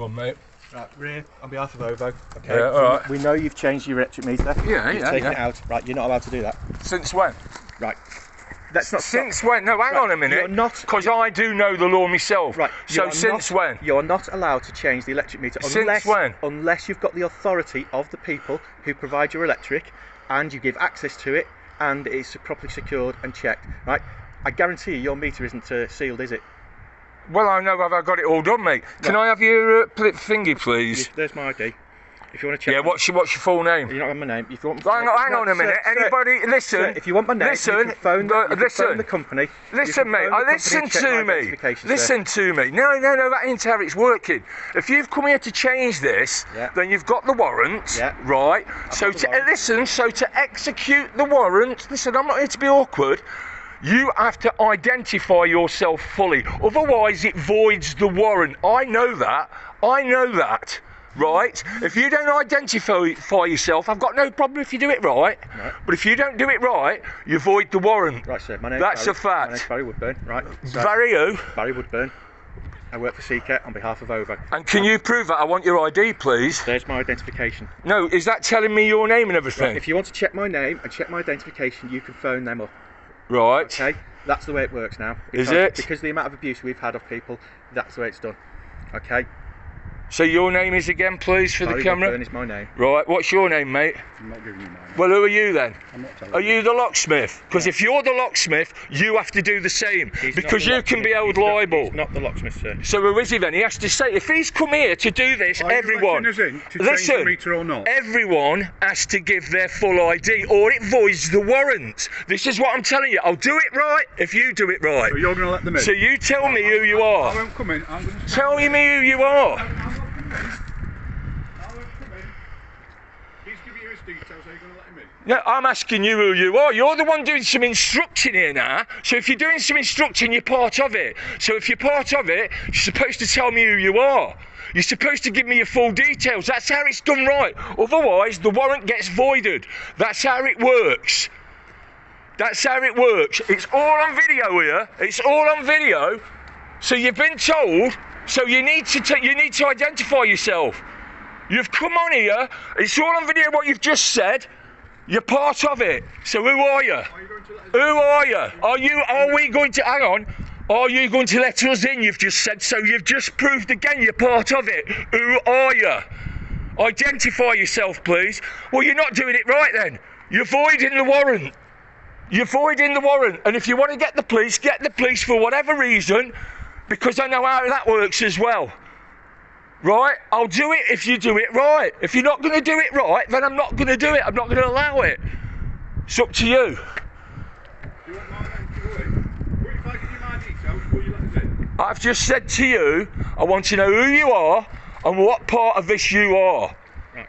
Go on, mate. Right, Ray, on behalf of OVO. Okay. Yeah, all right. We know you've changed your electric meter. You've taken it out. Right, you're not allowed to do that. Since when? Right. That's not. Since when? No, hang on a minute. You're not. Because I do know the law myself. Right. So since when? You're not allowed to change the electric meter unless. Since when? Unless you've got the authority of the people who provide your electric, and you give access to it, and it's properly secured and checked. Right. I guarantee you, your meter isn't sealed, is it? Well, I know I've got it all done, mate. Can I have your thingy, please? There's my ID. If you want to check. Yeah, what's your full name? You don't have my name. If you want Hang on a minute. Anybody, listen. Sir, if you want my name, listen. you can phone the company. Listen, mate. Listen to me. Listen to me. No, that ain't how it's working. If you've come here to change this, then you've got the warrant, right? So to execute the warrant, listen, I'm not here to be awkward. You have to identify yourself fully, otherwise it voids the warrant. I know that, right? If you don't identify yourself, I've got no problem if you do it right, but if you don't do it right, you void the warrant. Right, sir, my name's That's Barry. a fact. My name's Barry Woodburn, right? So, Barry who? Barry Woodburn. I work for Seeker on behalf of OVO. And can you prove that? I want your ID, please. There's my identification. No, is that telling me your name and everything? Right, if you want to check my name and check my identification, you can phone them up. Right. Okay, that's the way it works now. Is it? Because of the amount of abuse we've had of people, that's the way it's done. Okay. So your name is again, please, for the camera? Barry Woodburn is my name. Right, what's your name, mate? I'm not giving you mine. Well, who are you then? I'm not telling Are you the locksmith? Because if you're the locksmith, you have to do the same. Because you can be held liable. He's not the locksmith, sir. So who is he then? He has to say, if he's come here to do this, everyone, listen, meter or not? Everyone has to give their full ID or it voids the warrant. This is what I'm telling you. I'll do it right if you do it right. So you're going to let them in? So you tell me who you are. I won't come in. I'm going to tell me who you are. I won't come in. He's giving you his details. Are you going to let him in? No, I'm asking you who you are. You're the one doing some instructing here now. So if you're doing some instructing, you're part of it. So if you're part of it, you're supposed to tell me who you are. You're supposed to give me your full details. That's how it's done right. Otherwise, the warrant gets voided. That's how it works. That's how it works. It's all on video here. It's all on video. So you've been told. So you need to identify yourself. You've come on here. It's all on video what you've just said. You're part of it. So who are you? Who are you? Are we going to, hang on, are you going to let us in? You've just said, so you've just proved again you're part of it. Who are you? Identify yourself, please. Well, you're not doing it right then. You're voiding the warrant. You're voiding the warrant. And if you want to get the police for whatever reason, because I know how that works as well. Right? I'll do it if you do it right. If you're not going to do it right, then I'm not going to do it. I'm not going to allow it. It's up to you. Do you want my name to go in? What if I give you my details before you let us in? I've just said to you, I want to know who you are and what part of this you are. Right.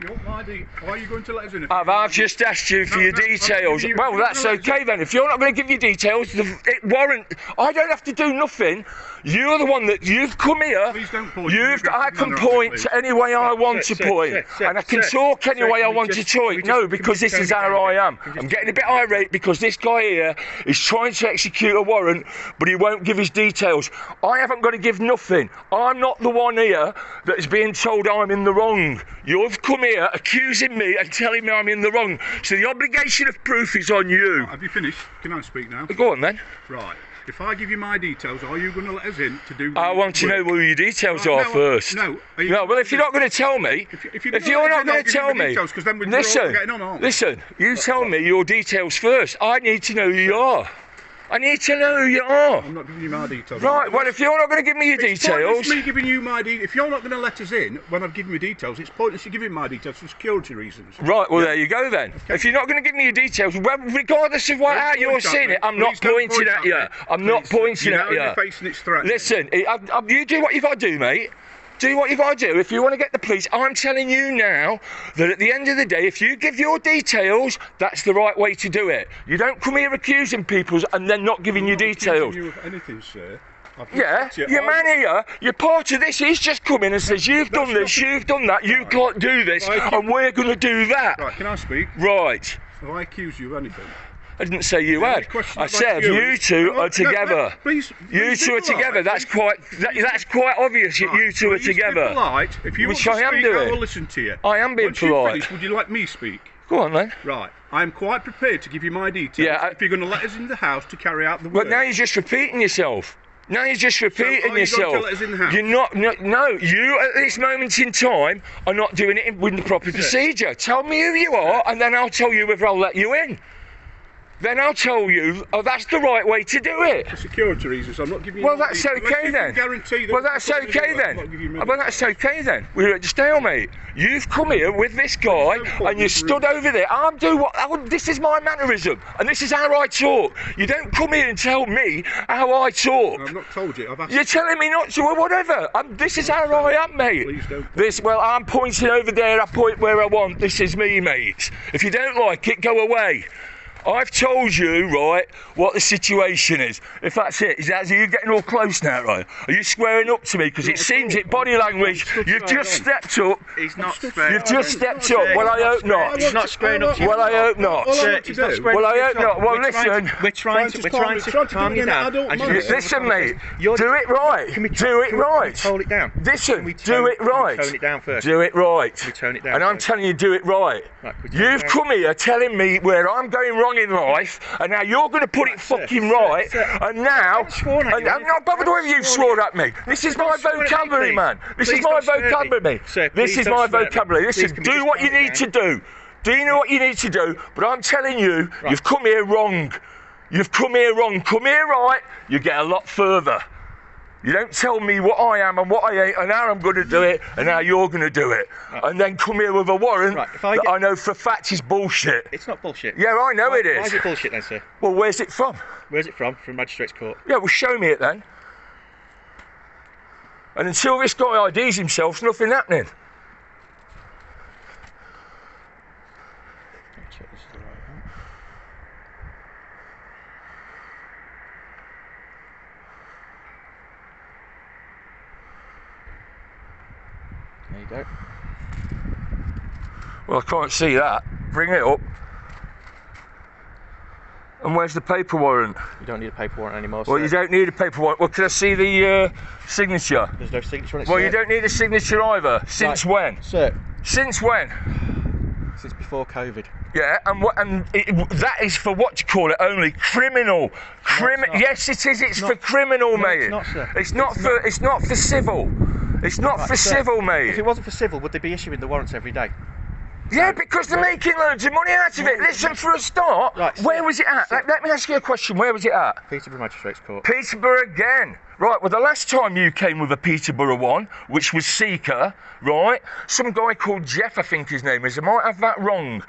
You want my details? Are you going to let us in? I've just asked you for your details. Well, that's okay then. If you're not going to give your details, warrant. I don't have to do nothing. You're the one that you've come here. Please don't point. I can point any way I want to point, and I can talk any way I want to talk. No, because this is how I am. I'm getting a bit irate because this guy here is trying to execute a warrant, but he won't give his details. I haven't got to give nothing. I'm not the one here that is being told I'm in the wrong. You've come here accusing me and telling me I'm in the wrong. So the obligation of proof is on you. Have you finished? Can I speak now? Go on then. Right. If I give you my details, are you going to let us in to do? I want to know who your details are first. No. Well, if you're not going to tell me, if you're not going to tell me, listen. You tell me your details first. I need to know who you are. I need to know who you are. I'm not giving you my details. Right, well, if you're not going to give me your details... It's me giving you my details. If you're not going to let us in when I've given you details, it's pointless you giving my details for security reasons. Right, well, there you go then. Okay. If you're not going to give me your details, regardlous of how you're seeing it, I'm not pointing at you. I'm not pointing at you. You're facing it's threatening. Listen, you do what you've got to do, mate. Do what you've got to do. If you want to get the police, I'm telling you now that at the end of the day, if you give your details, that's the right way to do it. You don't come here accusing people and then not giving you details. I'm not accusing you of anything, sir. Yeah, your man here, you're part of this, he's just come in and says, you've done this, you've done that, you can't do this, and we're going to do that. Right, can I speak? Right. Have I accused you of anything? I didn't say you The had. question I I'd said like to you two No, are together. no, please, You please two be are together. polite. That's quite obvious that you two are Please be together. polite. If you want Which to I am speak, I doing. will listen to you. I am being Once you polite. finish, would you like me speak? Go on then. Right. I'm quite prepared to give you my details Yeah, if you're going to let us in the house to carry out the But work. now you're just repeating yourself. Now you're just repeating are you yourself. going to let us in the house? You're not. No, you at this moment in time are not doing it with the proper procedure. Tell me who you are, and then I'll tell you whether I'll let you in. Then I'll tell you, oh, that's the right way to do it. For security reasons, I'm not giving you. Well, my that's details. Unless okay you then. can guarantee that Well, we're that's putting it okay in, I'm not then. giving you my Well, that's details. okay then. We're at a stalemate. You've come here with this guy, no point and you in stood rules. over there. This is my mannerism, and this is how I talk. You don't come here and tell me how I talk. I've not told you. I've asked. You're telling me not to, or whatever. This is how I am, mate. Please don't. Well, I'm pointing over there. I point where I want. This is me, mate. If you don't like it, go away. I've told you, right, what the situation is. If that's it, are you getting all close now, right? Are you squaring up to me? Because it seems it, body language, you've just stepped up. He's not squaring You've up. just stepped up. Well, I hope not. He's not squaring up to you. Well, I hope not. Sir, he's not squaring Well, up I to you hope at all. not. Well, listen. We're trying to calm you down. adult And manner. just- Listen, mate. You're- Do it right. Can we Do it can we right. tone it down? Listen, Can we do it right. Tone it down first. Do it right. Can we tone it down And I'm first? telling you, do it right. Right, can we tone it You've down? come here telling me where I'm going wrong in life, and now you're going to put it sir, fucking sir, right. sir, And now, haven't sworn at and you. I'm not bothered whether you've sworn at me. This is my Don't swear at me, vocabulary, please. man. This Please is my don't swear at me. vocabulary. Sir, This please is don't my swear at me. vocabulary. Please, Listen, can we do just what you calm it need to down? do. Do you know what you need to do? But I'm telling you, you've come here wrong. You've come here wrong. Come here right, you get a lot further. You don't tell me what I am and what I ain't and how I'm going to do it and how you're going to do it. And then come here with a warrant Right, that I know for a fact is bullshit. It's not bullshit. Yeah, I know it Why is. is it bullshit then, sir? Well, where's it from? Where's it from? From Magistrates Court. Yeah, well, show me it then. And until this guy IDs himself, there's nothing happening. Check this is the right one. There you go. Well, I can't see that. Bring it up. And where's the paper warrant? You don't need a paper warrant anymore, Well, sir. you don't need a paper warrant. Well, can I see the signature? There's no signature on it, Well, sir. you don't need a signature either. Since when? Sir, Since when? since before COVID. Yeah, that is for what you call it only criminal. not. Yes, it is. It's Not- for criminal, No, mate. it's not, sir. It's not for. It's not for civil. It's not Right, for sir, civil, If mate. it wasn't for civil, would they be issuing the warrants every day? Yeah, because they're making loads of money out of it. Listen, for a start, Right, where sir, was it at? sir. Let me ask you a question. Where was it at? Peterborough Magistrates Court. Peterborough again. Right, well, the last time you came with a Peterborough one, which was Seeker, right, some guy called Jeff, I think his name is. I might have that wrong.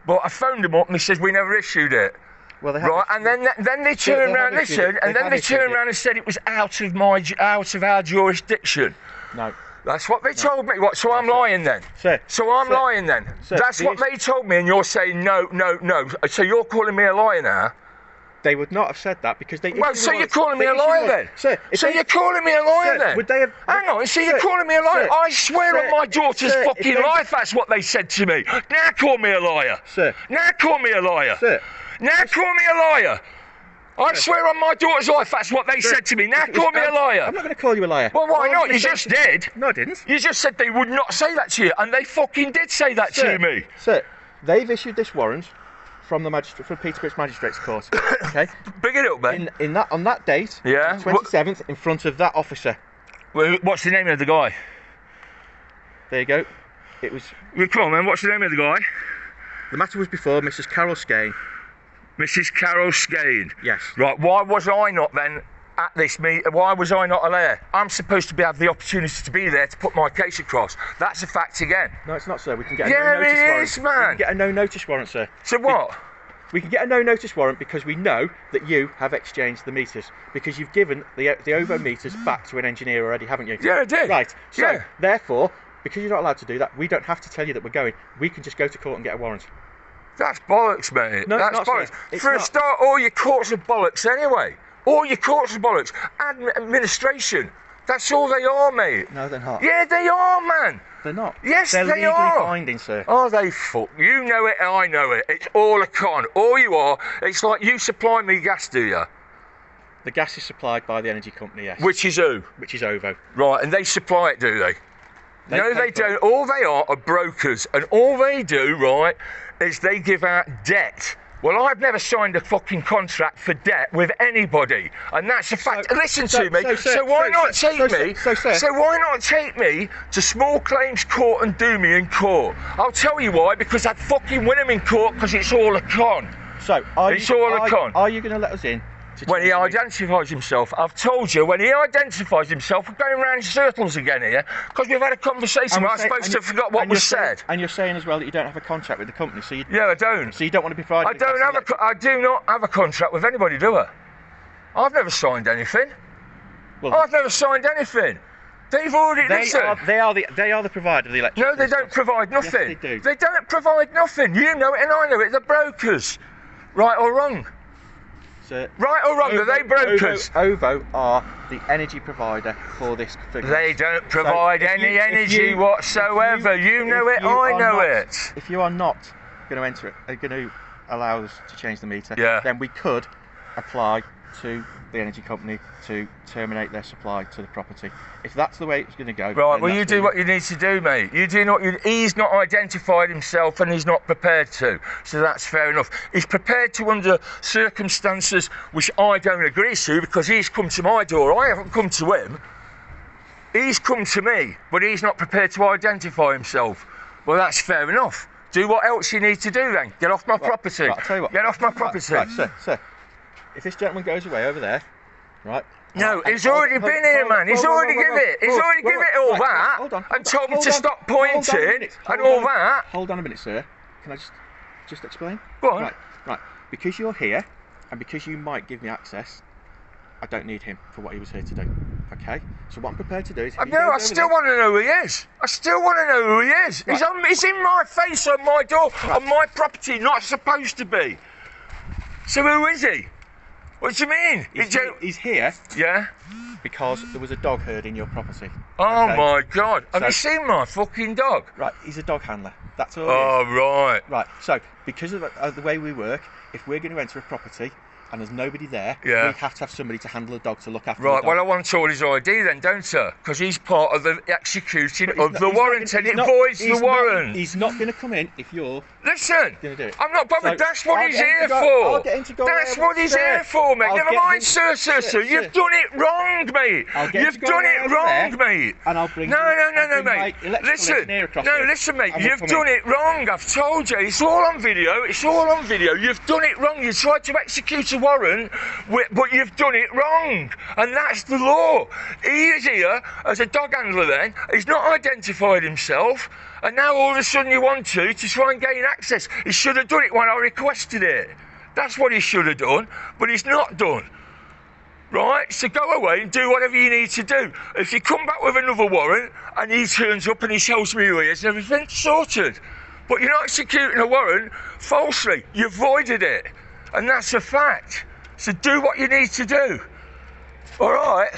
But I phoned him up and he says, we never issued it. Well, they have Right, and then they turned around, have issued listen, it. and They then have they issued turned it. around and said it was out of our jurisdiction. No. That's what they told me. What? So I'm lying then? Sir. So I'm Sir. lying then? Sir, That's the what they told me, and you're saying no. So you're calling me a liar now? They would not have said that because they. Well, issued so the you're warrants. calling me They a issued liar the then? warrants. Sir, if So they- you're calling me a liar Sir, then? would they have? Hang on, so you're Sir, calling me a liar? sir, I swear sir, on my daughter's sir, if fucking they- life that's what they said to me. Now call me a liar. Sir. Now call me a liar. Sir. Now call me a liar. I swear on my daughter's life that's what they said to me. Now call me a liar. I'm not going to call you a liar. Well, why I'm not? gonna You say- just did. No, I didn't. You just said they would not say that to you, and they fucking did say that Sir, to me. Sir, they've issued this warrant from from Peterborough's Magistrates Court. Okay. Bring it up, then. On that date. Yeah. the 27th, in front of that officer. Well, what's the name of the guy? There you go. It was. Well, come on, man. What's the name of the guy? The matter was before Mrs. Carol Skane. Mrs. Carol Skane. Yes. Right. Why was I not then at this meeting? Why was I not there? I'm supposed to have the opportunity to be there to put my case across. That's a fact again. No, it's not, sir. We can get a Yeah, no-notice it warrant. is, We man. can get a no-notice warrant, sir. So what? We can get a no-notice warrant because we know that you have exchanged the meters because you've given the OVO meters back to an engineer already, haven't you? Yeah, I did. Right. So, Yeah. therefore, because you're not allowed to do that, we don't have to tell you that we're going. We can just go to court and get a warrant. That's bollocks, mate. No, it's That's not, bollocks. sir. It's For a not. start, all your courts are bollocks anyway. All your courts are bollocks. Administration. That's all they are, mate. No, they're not. Yeah, they are, man. They're not. Yes, They're they legally are. binding, sir. Are they fuck? You know it, I know it. It's all a con. All you are, it's like you supply me gas, do you? The gas is supplied by the energy company, yes. Which is who? Which is OVO. Right, and they supply it, do they? No, they don't. All they are brokers, and all they do, right, is they give out debt. Well, I've never signed a fucking contract for debt with anybody, and that's a fact. Listen to me. So why not take me to small claims court and do me in court? I'll tell you why. Because I'd fucking win him in court. Because it's all a con. So it's all a con. Are you going to let us in? When he identifies himself, I've told you, when he identifies himself, we're going round in circles again here, because we've had a conversation where I'm supposed to have forgot what was said. And you're saying as well that you don't have a contract with the company, so you... Yeah, I don't. So you don't want to be provided... I do not have a contract with anybody, do I? I've never signed anything. Well, I've never signed anything. They've already... They are the provider of the electricity. No, they don't provide nothing. Yes, they do. They don't provide nothing. You know it and I know it. They're brokers. Right or wrong? So right or wrong, are they brokers? OVO are the energy provider for this. They don't provide any energy whatsoever. You know it, I know it. If you are not going to enter it, going to allow us to change the meter, then we could apply to the energy company to terminate their supply to the property. If that's the way it's going to go, right. Well, you do what you need to do, mate. You do not. He's not identified himself, and he's not prepared to. So that's fair enough. He's prepared to under circumstances which I don't agree to, because he's come to my door. I haven't come to him. He's come to me, but he's not prepared to identify himself. Well, that's fair enough. Do what else you need to do then. Get off my property. Right, I'll tell you what. Get off my property. Right, sir. If this gentleman goes away over there, right? No, he's already been here, man. He's already given it. He's already given it all that, and told me to stop pointing and all that. Hold on a minute, sir. Can I just explain? Go on. Right. Because you're here, and because you might give me access, I don't need him for what he was here to do. Okay? So what I'm prepared to do is... No, I still want to know who he is. I still want to know who he is. Right. He's in my face, on my door, on my property, not supposed to be. So who is he? What do you mean? He's here. Yeah. Because there was a dog herd in your property. Oh my God! Have you seen my fucking dog? Right. He's a dog handler. That's all. Oh right. Right. So because of the way we work, if we're going to enter a property and there's nobody there, we have to have somebody to handle a dog, to look after the dog. Right, well, I want all his ID then, don't I? Because he's part of the executing of the warrant, and it voids the warrant. He's not going to come in if you're... Listen, going to do it. I'm not bothered. So that's what he's here for. I'll get him to go. That's what he's here for, mate. Never mind, sir. You've done it wrong, mate. You've done it wrong, mate. And I'll bring... No, mate. Listen, mate. You've done it wrong. I've told you. It's all on video. It's all on video. You've done it wrong. You tried to execute a warrant, but you've done it wrong, and that's the law. He is here as a dog handler then. He's not identified himself, and now all of a sudden you want to try and gain access. He should have done it when I requested it. That's what he should have done, but he's not done. Right, so go away and do whatever you need to do. If you come back with another warrant and he turns up and he tells me who he is and everything, sorted. But you're not executing a warrant falsely. You voided it, and that's a fact. So do what you need to do. All right?